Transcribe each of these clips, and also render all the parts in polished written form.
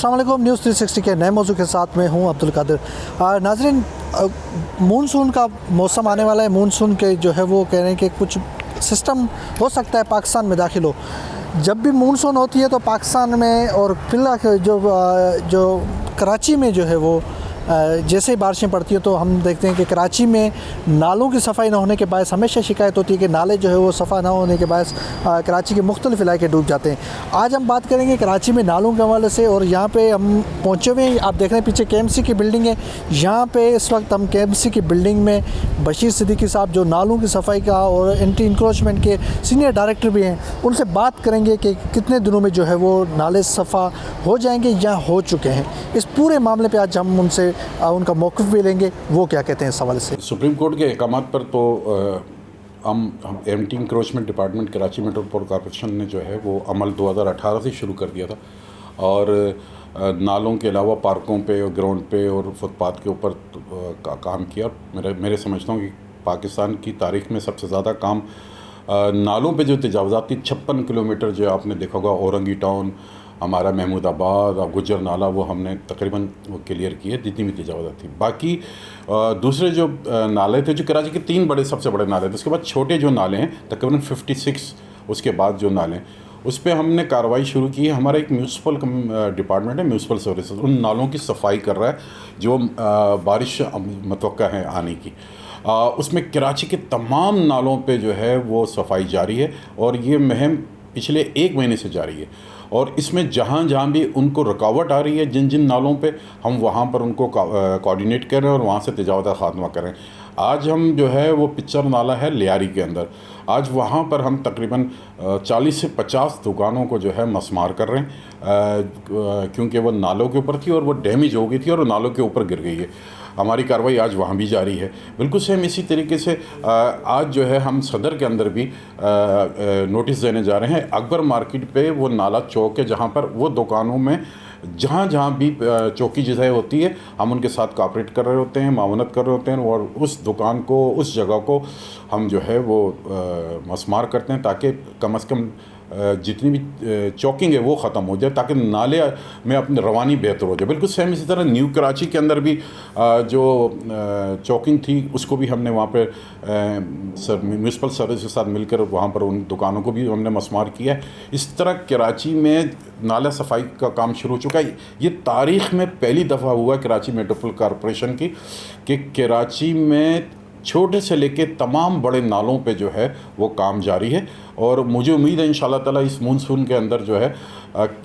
अस्सलाम वालेकुम। न्यूज़ 360 के नए मौजू के साथ मैं हूं अब्दुल कादिर। नाज़रीन, मानसून का मौसम आने वाला है। मानसून के जो है वो कह रहे हैं कि कुछ सिस्टम हो सकता है पाकिस्तान में दाखिल हो। जब भी मानसून होती है तो पाकिस्तान में और फिलहाल जो कराची में जो है वो जैसे ही बारिशें पड़ती हैं तो हम देखते हैं कि कराची में नालों की सफाई ना होने के बायस हमेशा शिकायत होती है कि नाले जो है वो सफ़ा ना होने के बायस कराची के मुख्तलिफ इलाके डूब जाते हैं। आज हम बात करेंगे कराची में नालों के हवाले से, और यहाँ पे हम पहुँचे हुए हैं। आप देख रहे हैं पीछे KMC की बिल्डिंग है। यहाँ पे इस वक्त हम KMC की बिल्डिंग में बशीर सिद्दीकी साहब जो नालों की सफाई का और एंटी इंक्रोचमेंट के सीनियर डायरेक्टर भी हैं, उनसे बात करेंगे कि कितने दिनों में जो है वो नाले सफ़ा हो जाएंगे या हो चुके हैं। इस पूरे मामले पर आज हम उनसे उनका मौक़िफ़ भी लेंगे, वो क्या कहते हैं इस हवाले से। सुप्रीम कोर्ट के अहकामात पर तो हम anti encroachment department Karachi metropolitan corporation ने जो है वो अमल 2018 से शुरू कर दिया था, और नालों के अलावा पार्कों पे और ग्राउंड पे और फुटपाथ के ऊपर काम किया। मेरे समझता हूँ कि पाकिस्तान की तारीख़ में सबसे ज़्यादा काम नालों पे जो तजावज़ाती 56 किलोमीटर जो आपने देखा होगा, औरंगी टाउन, हमारा महमूदाबाद और गुजर नाला, वो हमने तकरीबन वो क्लियर किए जितनी भी तजावज़ात थी। बाकी दूसरे जो नाले थे, जो कराची के 3 सबसे बड़े नाले थे, उसके बाद छोटे जो नाले हैं तकरीबन 56, उसके बाद जो नाले हैं उस पर हमने कार्रवाई शुरू की है। हमारा एक म्यूनसिपल डिपार्टमेंट है, म्यूनसिपल सर्विसेज, उन नालों की सफाई कर रहा है जो बारिश मतवक्का है आने की। उसमें कराची के तमाम नालों पे जो है वो सफाई जारी है, और ये मुहिम पिछले 1 महीने से जारी है। और इसमें जहाँ जहाँ भी उनको रुकावट आ रही है, जिन जिन नालों पे, हम वहाँ पर उनको कोऑर्डिनेट करें और वहाँ से तजावज़ात खात्मा करें। आज हम जो है वो पिक्चर नाला है लियारी के अंदर, आज वहाँ पर हम तकरीबन 40 से 50 दुकानों को जो है मसमार कर रहे हैं, क्योंकि वो नालों के ऊपर थी और वो डैमेज हो गई थी और नालों के ऊपर गिर गई है। हमारी कार्रवाई आज वहाँ भी जारी है। बिल्कुल सेम इसी तरीके से आज जो है हम सदर के अंदर भी नोटिस देने जा रहे हैं। अकबर मार्केट पे वो नाला चौक है, जहाँ पर वो दुकानों में जहाँ जहाँ भी चौकी जगह होती है, हम उनके साथ कॉपरेट कर रहे होते हैं, मावनत कर रहे होते हैं, और उस दुकान को, उस जगह को हम जो है वो मसमार करते हैं, ताकि कम से कम जितनी भी चौकिंग है वो ख़त्म हो जाए, ताकि नाले में अपनी रवानी बेहतर हो जाए। बिल्कुल सेम इसी तरह न्यू कराची के अंदर भी जो चौकिंग थी उसको भी हमने वहाँ पे म्यूनसिपल सर्विस के साथ मिलकर वहाँ पर उन दुकानों को भी हमने मसमार किया है। इस तरह कराची में नाला सफाई का काम शुरू हो चुका है। ये तारीख़ में पहली दफ़ा हुआ कराची मेट्रोपॉलिटन कॉर्पोरेशन की कि कराची में छोटे से लेके तमाम बड़े नालों पे जो है वो काम जारी है। और मुझे उम्मीद है इंशाल्लाह ताला इस मानसून के अंदर जो है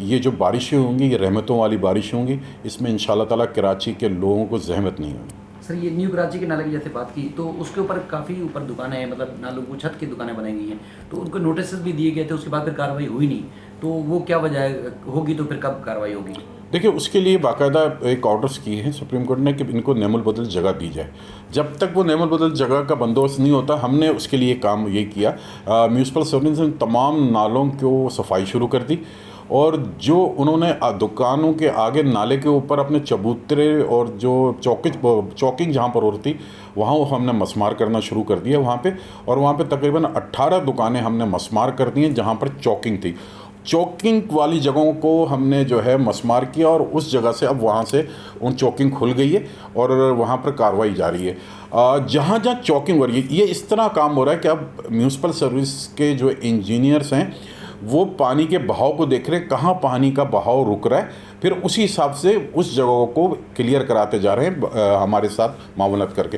ये जो बारिशें होंगी, ये रहमतों वाली बारिशें होंगी, इसमें इंशाल्लाह ताला कराची के लोगों को ज़हमत नहीं होगी। सर, ये न्यू कराची के नाले की जैसे बात की तो उसके ऊपर काफ़ी ऊपर दुकानें हैं, मतलब नालों को छत की दुकानें बनाई गई हैं, तो उनको नोटिस भी दिए गए थे, उसके बाद फिर कार्रवाई हुई नहीं, तो वो क्या वजह होगी, तो फिर कब कार्रवाई होगी? देखिए, उसके लिए बाकायदा एक ऑर्डर्स किए हैं सुप्रीम कोर्ट ने कि इनको नेमुल बदल जगह दी जाए। जब तक वो नेमुल बदल जगह का बंदोबस्त नहीं होता, हमने उसके लिए काम ये किया। म्यूनसिपल सर्विस ने तमाम नालों को सफाई शुरू कर दी, और जो उन्होंने दुकानों के आगे नाले के ऊपर अपने चबूतरे और जो चौकिंग जहाँ पर होती वहाँ वो हमने मसमार करना शुरू कर दिया वहाँ पे। और वहाँ पे तकरीबन 18 दुकानें हमने मसमार कर दी हैं जहाँ पर चौकिंग थी। चौकिंग वाली जगहों को हमने जो है मसमार किया, और उस जगह से अब वहाँ से उन चौकिंग खुल गई है और वहाँ पर कार्रवाई जारी है। जहाँ जहाँ चौकिंग हो रही है, ये इस तरह काम हो रहा है कि अब म्यूनसिपल सर्विस के जो इंजीनियर्स हैं वो पानी के बहाव को देख रहे हैं, कहाँ पानी का बहाव रुक रहा है, फिर उसी हिसाब से उस जगहों को क्लियर कराते जा रहे हैं हमारे साथ मावनत करके।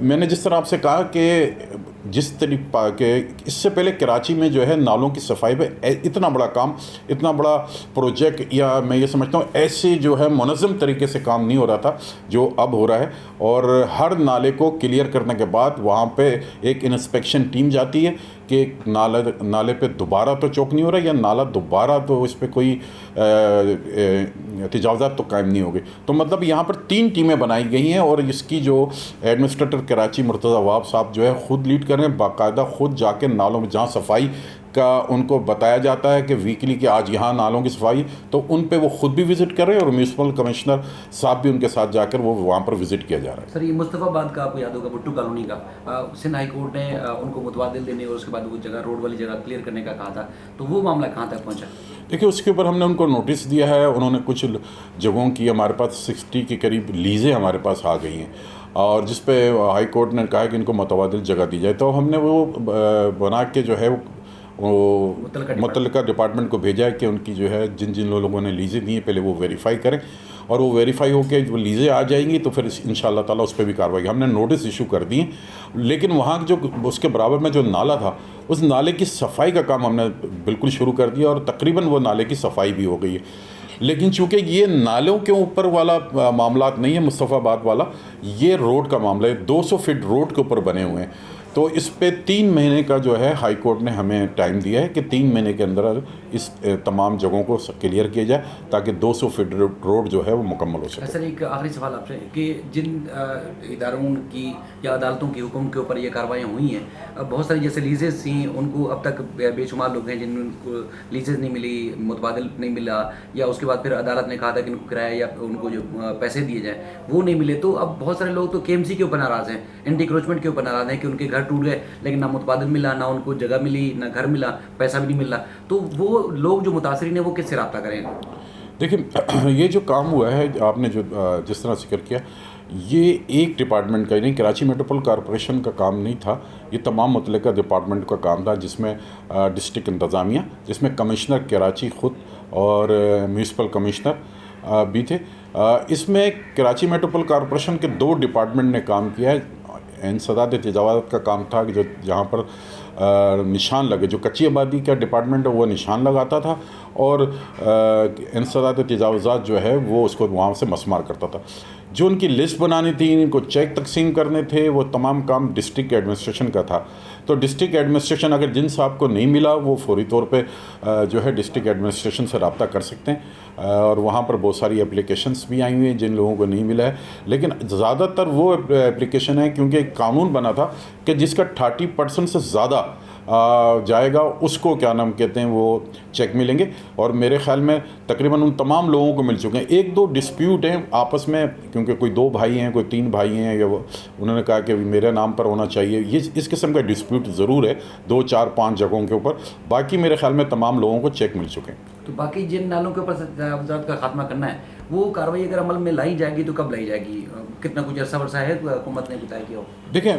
मैंने जिस तरह आपसे कहा कि जिस तरीके के इससे पहले कराची में जो है नालों की सफाई पे इतना बड़ा काम, इतना बड़ा प्रोजेक्ट, या मैं ये समझता हूँ ऐसे जो है मुनज़्ज़म तरीके से काम नहीं हो रहा था जो अब हो रहा है। और हर नाले को क्लियर करने के बाद वहाँ पे एक इंस्पेक्शन टीम जाती है कि नाले पे दोबारा तो चौक नहीं हो रहा, या नाला दोबारा तो इस पर कोई तजावज़ात तो कायम नहीं हो गई। तो मतलब यहाँ पर 3 टीमें बनाई गई हैं, और इसकी जो एडमिनिस्ट्रेटर कराची मुर्तज़ा वाब साहब जो है ख़ुद लीड कर रहे हैं, बाकायदा ख़ुद जाके नालों में जहाँ सफाई का उनको बताया जाता है कि वीकली कि आज यहाँ नालों की सफाई, तो उन पे वो खुद भी विज़िट कर रहे हैं, और म्यूनसिपल कमिश्नर साहब भी उनके साथ जाकर वो वहाँ पर विज़िट किया जा रहा है। सर, ये मुस्तफ़ाबाद का आपको याद होगा, भुट्टू कॉलोनी का सिंध हाई कोर्ट ने उनको मुतबादिल देने और उसके बाद वो जगह, रोड वाली जगह क्लियर करने का कहा था, तो वो मामला कहाँ तक पहुँचा? देखिए, उसके ऊपर हमने उनको नोटिस दिया है। उन्होंने कुछ जगहों की हमारे पास 60 के करीब लीज़ें हमारे पास आ गई हैं और जिस पे हाई कोर्ट ने कहा कि इनको मुतबादिल जगह दी जाए। तो हमने वो बना के जो है वो मुतल्लिका डिपार्टमेंट को भेजा है कि उनकी जो है जिन जिन लोगों ने लीज़ें दी हैं पहले वो वेरीफाई करें, और वो वेरीफाई होकर जो लीज़ें आ जाएंगी तो फिर इंशाल्लाह ताला उस पर भी कार्रवाई। हमने नोटिस इशू कर दिए, लेकिन वहाँ जो उसके बराबर में जो नाला था उस नाले की सफाई का काम हमने बिल्कुल शुरू कर दिया और तकरीबन वो नाले की सफाई भी हो गई है। लेकिन चूँकि ये नालों के ऊपर वाला मामला नहीं है मुस्तफ़ाबाद वाला, ये रोड का मामला है। 200 फीट रोड के ऊपर बने हुए हैं, तो इस पे 3 महीने का जो है हाई कोर्ट ने हमें टाइम दिया है कि 3 महीने के अंदर इस तमाम जगहों को क्लियर किया जाए ताकि 200 फीट रोड जो है वो मुकम्मल हो सके। सर, एक आखिरी सवाल आपसे कि जिन इदारों की या अदालतों की हुक्म के ऊपर ये कार्रवाइयाँ हुई हैं, बहुत सारी जैसे लीजेस थी उनको अब तक बेशुमार लोग हैं जिनको लीजेस नहीं मिली, मुतबादिल नहीं मिला, या उसके बाद फिर अदालत ने कहा था कि इनको किराया या उनको जो पैसे दिए जाएँ वो नहीं मिले। तो अब बहुत सारे लोग तो KMC के ऊपर नाराज़ हैं, एंटी इंक्रोचमेंट के ऊपर नाराज़ हैं कि उनके घर टूट गए लेकिन ना मुतबादिल मिला, ना उनको जगह मिली, ना घर मिला, पैसा भी नहीं मिला। तो वो लोग जो मुतासरीन हैं वो किससे रब्ता करेंगे? देखिए, ये जो काम हुआ है आपने जो जिस तरह जिक्र किया, ये एक डिपार्टमेंट का नहीं, कराची मेट्रोपॉलिटन कॉरपोरेशन का काम नहीं था, ये तमाम मुतल्लिका डिपार्टमेंट का काम था, जिसमें डिस्ट्रिक्ट इंतज़ामिया, जिसमें कमिश्नर कराची ख़ुद और म्यूनसिपल कमिश्नर भी थे। इसमें कराची मेट्रोपॉलिटन कॉरपोरेशन के 2 डिपार्टमेंट ने काम किया है। इंसदाद तजावज़ात का काम था कि जो जहाँ पर निशान लगे, जो कच्ची आबादी का डिपार्टमेंट है वो निशान लगाता था और इंसदाद तजावज़ात जो है वो उसको वहाँ से मसमार करता था। जो उनकी लिस्ट बनानी थी, इनको चेक तकसीम करने थे, वो तमाम काम डिस्ट्रिक्ट एडमिनिस्ट्रेशन का था। तो डिस्ट्रिक्ट एडमिनिस्ट्रेशन अगर जिन साहब को नहीं मिला वो फौरी तौर पे जो है डिस्ट्रिक्ट एडमिनिस्ट्रेशन से रब्ता कर सकते हैं और वहाँ पर बहुत सारी एप्लीकेशंस भी आई हुई हैं जिन लोगों को नहीं मिला है। लेकिन ज़्यादातर वो एप्लीकेशन है क्योंकि एक कानून बना था कि जिसका 30% से ज़्यादा जाएगा उसको क्या नाम कहते हैं वो चेक मिलेंगे, और मेरे ख़्याल में तकरीबन उन तमाम लोगों को मिल चुके हैं। 1-2 डिस्प्यूट हैं आपस में, क्योंकि कोई 2 भाई हैं, कोई 3 भाई हैं, या वो उन्होंने कहा कि मेरे नाम पर होना चाहिए, ये इस किस्म का डिस्प्यूट ज़रूर है 2, 4, 5 जगहों के ऊपर। बाकी मेरे ख़्याल में तमाम लोगों को चेक मिल चुके हैं। तो बाकी जिन नालों के ऊपर तजावज़ात का खात्मा करना है वो कार्रवाई अगर अमल में लाई जाएगी तो कब लाई जाएगी? कितना कुछ अर्सा वर्सा है हुकूमत ने बताया कि हो? देखिए,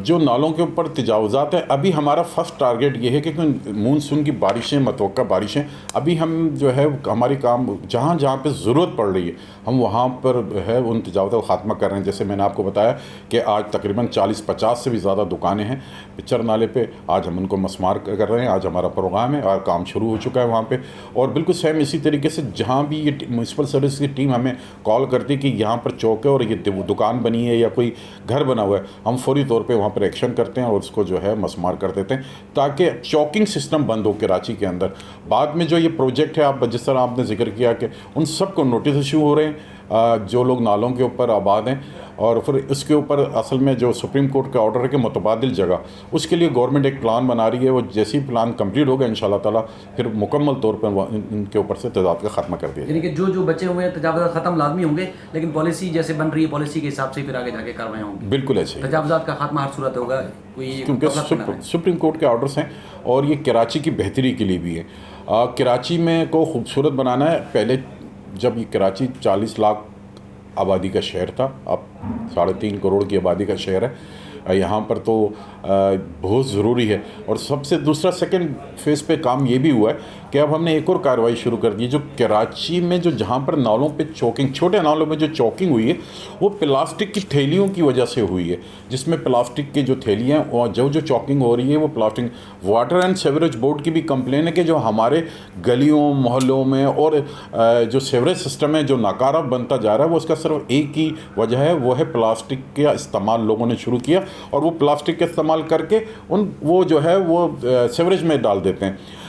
जो नालों के ऊपर तजावज़ात है, अभी हमारा फर्स्ट टारगेट ये है कि मानसून की बारिशें, मतवक्का बारिशें, अभी हम जो है हमारी काम जहाँ जहाँ पे ज़रूरत पड़ रही है हम वहाँ पर है उन तजावज़ात का खात्मा कर रहे हैं। जैसे मैंने आपको बताया कि आज तकरीबन 40-50 से भी ज़्यादा दुकानें हैं पिक्चर नाले पे, आज हम उनको मसमार कर रहे हैं। आज हमारा प्रोग्राम है और काम शुरू हो चुका है वहाँ पे। और बिल्कुल सेम इसी तरीके से जहाँ भी ये म्यूनसिपल सर्विस की टीम हमें कॉल करती है कि यहाँ पर चौक है और ये दुकान बनी है या कोई घर बना हुआ है, हम फौरी तौर पे वहाँ पर एक्शन करते हैं और उसको जो है मसमार कर देते हैं ताकि चौकिंग सिस्टम बंद हो कराची के अंदर। बाद में जो ये प्रोजेक्ट है, आप जिस तरह आपने जिक्र किया कि उन सब को नोटिस इशू हो रहे हैं जो लोग नालों के ऊपर आबाद हैं, और फिर इसके ऊपर असल में जो सुप्रीम कोर्ट का ऑर्डर है कि मुतबादिल जगह, उसके लिए गवर्नमेंट एक प्लान बना रही है। वो जैसे ही प्लान कंप्लीट होगा इंशाल्लाह ताला फिर मुकम्मल तौर पर इनके ऊपर से तजावज़ात का खात्मा कर दिया यानी कि जो बचे हुए हैं तजावज़ात ख़त्म लाजमी होंगे, लेकिन पॉलिसी जैसे बन रही है पॉलिसी के हिसाब से फिर आगे जाके कार्रवाई होंगी। बिल्कुल ऐसे तजावज़ात का खात्मा हर सूरत होगा, कोई क्योंकि सुप्रीम कोर्ट के ऑर्डर्स हैं और ये कराची की बेहतरी के लिए भी है। कराची में को खूबसूरत बनाना है। पहले जब ये कराची 40 लाख आबादी का शहर था, अब 3.5 करोड़ की आबादी का शहर है। यहाँ पर तो बहुत ज़रूरी है। और सबसे दूसरा सेकंड फेज़ पे काम ये भी हुआ है कि अब हमने एक और कार्रवाई शुरू कर दी। जो कराची में जो जहाँ पर नालों पे चौकिंग, छोटे नालों में जो चौकिंग हुई है वो प्लास्टिक की थैलियों की वजह से हुई है, जिसमें प्लास्टिक की जो थैलियाँ और जो चौकिंग हो रही है वो plastic. Water and sewerage board की भी कंप्लेन है कि जो हमारे गलियों मोहल्लों में और जो सीवरेज सिस्टम है जो नाकारा बनता जा रहा है वो उसका सिर्फ एक ही वजह है, वो है प्लास्टिक का इस्तेमाल लोगों ने शुरू किया और वो प्लास्टिक का इस्तेमाल करके वो जो है वो सीवरेज में डाल देते हैं।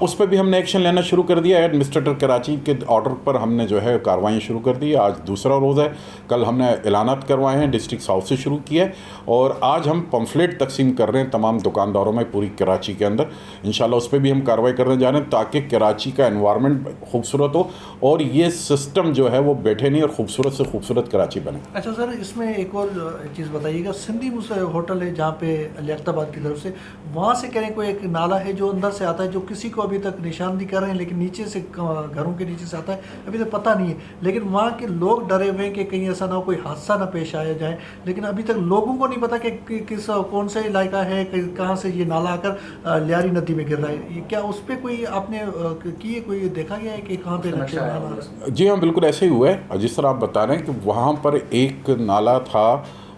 उस पर भी हमने एक्शन लेना शुरू कर दिया। एडमिनिस्ट्रेटर कराची के ऑर्डर पर हमने जो है कार्रवाई शुरू कर दी। आज दूसरा रोज़ है। कल हमने ऐलानात करवाए हैं, डिस्ट्रिक्ट साउथ से शुरू किया है और आज हम पम्फलेट तकसीम कर रहे हैं तमाम दुकानदारों में पूरी कराची के अंदर। इंशाल्लाह उस पर भी हम कार्रवाई करने जा रहे हैं ताकि कराची का एनवायरनमेंट खूबसूरत हो और ये सिस्टम जो है वो बैठे नहीं और खूबसूरत से खूबसूरत कराची बने। अच्छा सर, इसमें एक और चीज़ बताइएगा, सिंधी होटल है जहाँ पे लियाकताबाद की तरफ से, वहाँ से कह रहे हैं कोई एक नाला है जो अंदर से आता है जो किसी किसी को अभी तक निशानदेही कर रहे हैं, लेकिन नीचे से घरों के नीचे से आता है, अभी तक पता नहीं है। लेकिन वहाँ के लोग डरे हुए हैं कि कहीं ऐसा ना हो, कोई हादसा ना पेश आया जाए। लेकिन अभी तक लोगों को नहीं पता कि किस कौन सा इलाका है, कहाँ से ये नाला आकर लियारी नदी में गिर रहा है। ये क्या उस पर कोई आपने की कोई देखा गया है कि कहाँ पे नाला? जी हाँ, बिल्कुल ऐसे ही हुआ है जिस तरह आप बता रहे हैं कि वहाँ पर एक नाला था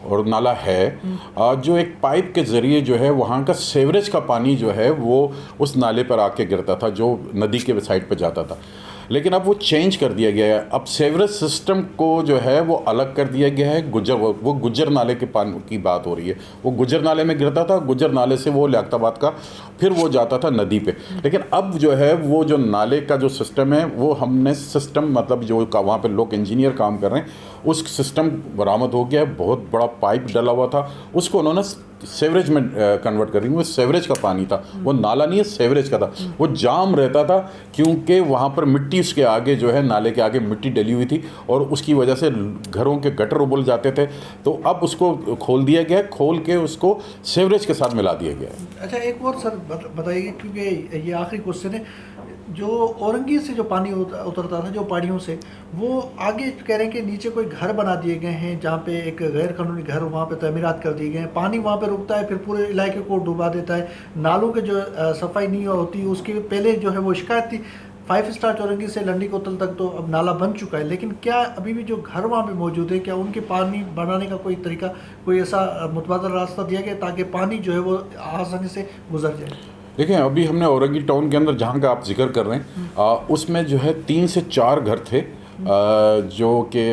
और नाला है जो एक पाइप के ज़रिए जो है वहाँ का सीवरेज का पानी जो है वो उस नाले पर आके गिरता था जो नदी के साइड पर जाता था। लेकिन अब वो चेंज कर दिया गया है। अब सीवरेज सिस्टम को जो है वो अलग कर दिया गया है। वो गुज्जर नाले के पानी की बात हो रही है। वो गुज्जर नाले में गिरता था, गुज्जर नाले से वो लियाकताबाद का फिर वो जाता था नदी पे। लेकिन अब जो है वो जो नाले का जो सिस्टम है वो हमने सिस्टम मतलब जो वहाँ पे लोग इंजीनियर काम कर रहे हैं उस सिस्टम बरामद हो गया है। बहुत बड़ा पाइप डला हुआ था, उसको उन्होंने सेवरेज में कन्वर्ट कर रही। वो सेवरेज का पानी था, वो नाला नहीं है, सेवरेज का था। वो जाम रहता था क्योंकि वहाँ पर मिट्टी उसके आगे जो है नाले के आगे मिट्टी डली हुई थी और उसकी वजह से घरों के गटर उबल जाते थे। तो अब उसको खोल दिया गया, खोल के उसको सेवरेज के साथ मिला दिया गया है। अच्छा, एक और सर बताइए, क्योंकि ये आखिरी क्वेश्चन है। जो औरंगी से जो पानी उतरता था जो पहाड़ियों से, वो आगे कह रहे हैं कि नीचे कोई घर बना दिए गए हैं जहाँ पे एक गैर कानूनी घर वहाँ पे तमीरात कर दिए गए हैं। पानी वहाँ पे रुकता है, फिर पूरे इलाके को डुबा देता है। नालों के जो सफाई नहीं होती, उसके पहले जो है वो शिकायत थी 5 स्टार चौरंगी से लंडी कोतल तक तो अब नाला बन चुका है। लेकिन क्या अभी भी जो घर वहाँ पे मौजूद है, क्या उनके पानी बनाने का कोई तरीका, कोई ऐसा मुतबादल रास्ता दिया गया ताकि पानी जो है वो आसानी से गुजर जाए? देखिए, अभी हमने औरंगी टाउन के अंदर जहाँ का आप जिक्र कर रहे हैं उसमें जो है 3 से 4 घर थे जो कि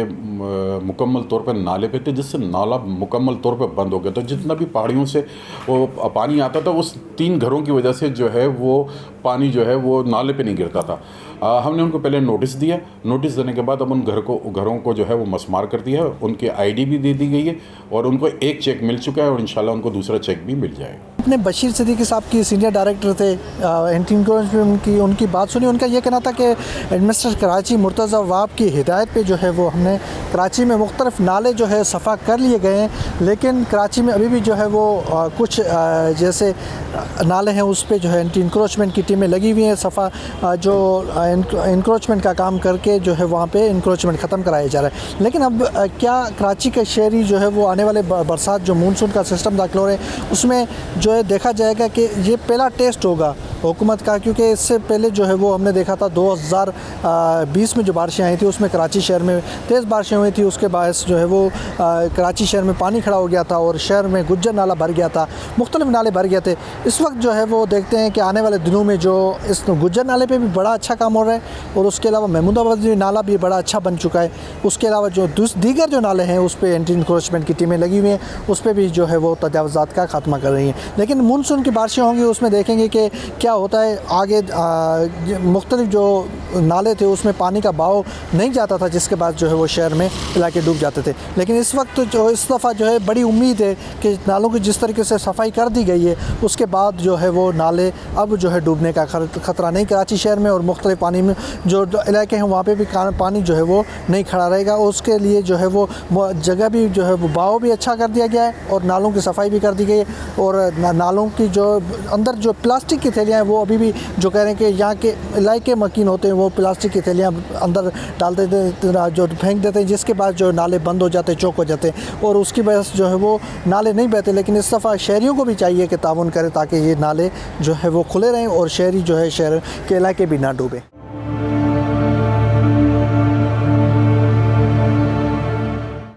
मुकम्मल तौर पर नाले पे थे, जिससे नाला मुकम्मल तौर पर बंद हो गया। तो जितना भी पहाड़ियों से वो पानी आता था उस 3 घरों की वजह से जो है वो पानी जो है वो नाले पे नहीं गिरता था। हमने उनको पहले नोटिस दिया। नोटिस देने के बाद अब उन घरों को जो है वो मसमार कर दिया है। उनकी आईडी भी दे दी गई है और उनको एक चेक मिल चुका है और इंशाल्लाह उनको दूसरा चेक भी मिल जाएगा। अपने बशीर सिद्दीकी साहब की सीनियर डायरेक्टर थे एंटी इंक्रोचमेंट की, उनकी बात सुनी। उनका ये कहना था कि एडमिनिस्ट्रेटर कराची मुर्तज़ा वाब की हिदायत पे जो है वो हमने कराची में मुख्तलिफ नाले जो है सफ़ा कर लिए गए हैं, लेकिन कराची में अभी भी जो है वो कुछ जैसे नाले हैं उस पर जो है एंटी इंक्रोचमेंट की टीमें लगी हुई हैं। सफ़ा जो इंक्रोचमेंट का काम करके जो है वहाँ पे इंक्रोचमेंट ख़त्म कराया जा रहा है। लेकिन अब क्या कराची के शहरी जो है वो आने वाले बरसात जो मानसून का सिस्टम दाखिल हो रहे हैं उसमें जो है देखा जाएगा कि ये पहला टेस्ट होगा हुकूमत का, क्योंकि इससे पहले जो है वो हमने देखा था 2020 में जो बारिशें आई थी उसमें कराची शहर में तेज़ बारिशें हुई थी। उसके बायस जो है वो कराची शहर में पानी खड़ा हो गया था और शहर में गुज्जर नाला भर गया था, मुख्तलिफ नाले भर गए थे। इस वक्त जो है वो देखते हैं कि आने वाले दिनों में जो इस गुज्जर नाले पे भी बड़ा अच्छा काम हो रहा है और उसके अलावा महमूदाबाद नाला भी बड़ा अच्छा बन चुका है। उसके अलावा जो दीगर जो नाले हैं उस पर एंटी इंक्रोचमेंट की टीमें लगी हुई हैं, उस पर भी जो है वो तजावुज़ात का खात्मा कर रही हैं। लेकिन मानसून की बारिशें होंगी उसमें देखेंगे कि क्या होता है। आगे मुख्तलिफ जो नाले थे उसमें पानी का बहाव नहीं जाता था, जिसके बाद जो है वो शहर में इलाके डूब जाते थे। लेकिन इस वक्त जो इस दफ़ा जो है बड़ी उम्मीद है कि नालों की जिस तरीके से सफाई कर दी गई है उसके बाद जो है वो नाले अब जो है डूबने का ख़तरा नहीं कराची शहर में और मुख्तलिफ पानी में जो इलाके हैं वहाँ पे भी पानी जो है वो नहीं खड़ा रहेगा। उसके लिए जो है वो जगह भी जो है वो बहाव भी अच्छा कर दिया गया है और नालों की सफाई भी कर दी गई है। और नालों की जो अंदर जो प्लास्टिक की थैलियाँ हैं वो अभी भी जो कह रहे हैं कि यहाँ के इलाके मकीन होते हैं वो प्लास्टिक की थैलियाँ अंदर डाल देते हैं, जो फेंक देते हैं, जिसके बाद जो नाले बंद हो जाते हैं, चौक हो जाते हैं और उसकी वजह से जो है वो नाले नहीं बहते। लेकिन इस दफ़ा शहरियों को भी चाहिए कि ताउन करें ताकि ये नाले जो है वो खुले रहें और शहरी जो है शहर के इलाके भी ना डूबे।